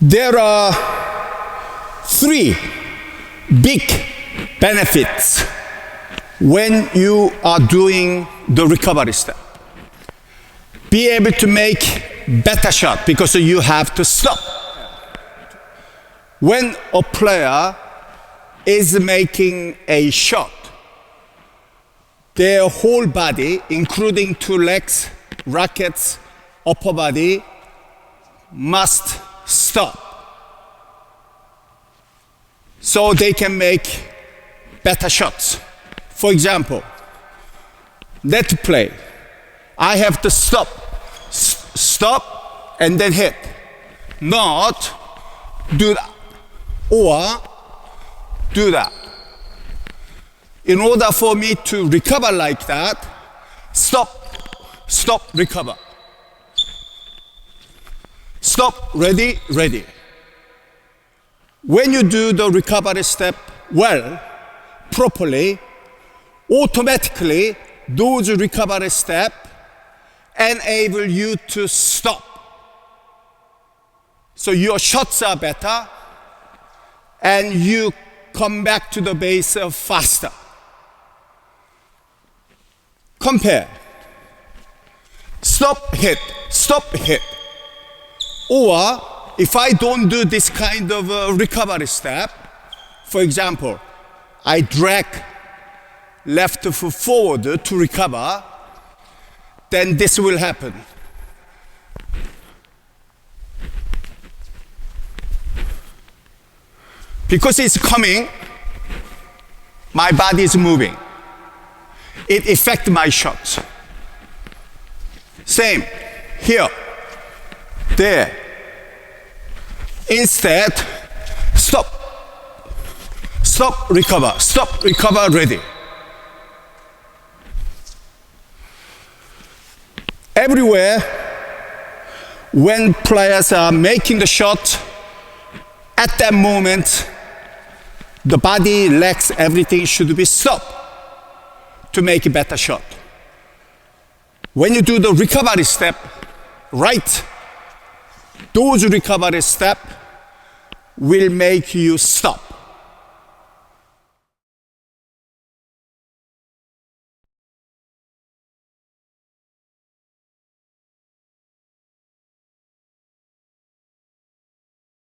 There are three big benefits when you are doing the recovery step. Be able to make better shot because you have to stop. When a player is making a shot, their whole body, including two legs, rackets, upper body, must stop so they can make better shots. For example, net play. I have to stop, and then hit. Not do that, or do that. In order for me to recover like that, stop, recover. Stop, ready, ready. When you do the recovery step well, properly, automatically those recovery steps enable you to stop. So your shots are better and you come back to the base faster. Compare. Stop, hit. Or if I don't do this kind of recovery step, for example, I drag left foot forward to recover, then this will happen. Because it's coming, my body is moving. It affects my shots. Same, here, there. Instead, stop, recover, ready. Everywhere, when players are making the shot, at that moment, the body, legs, everything should be stopped to make a better shot. When you do the recovery step right, those recovery steps will make you stop.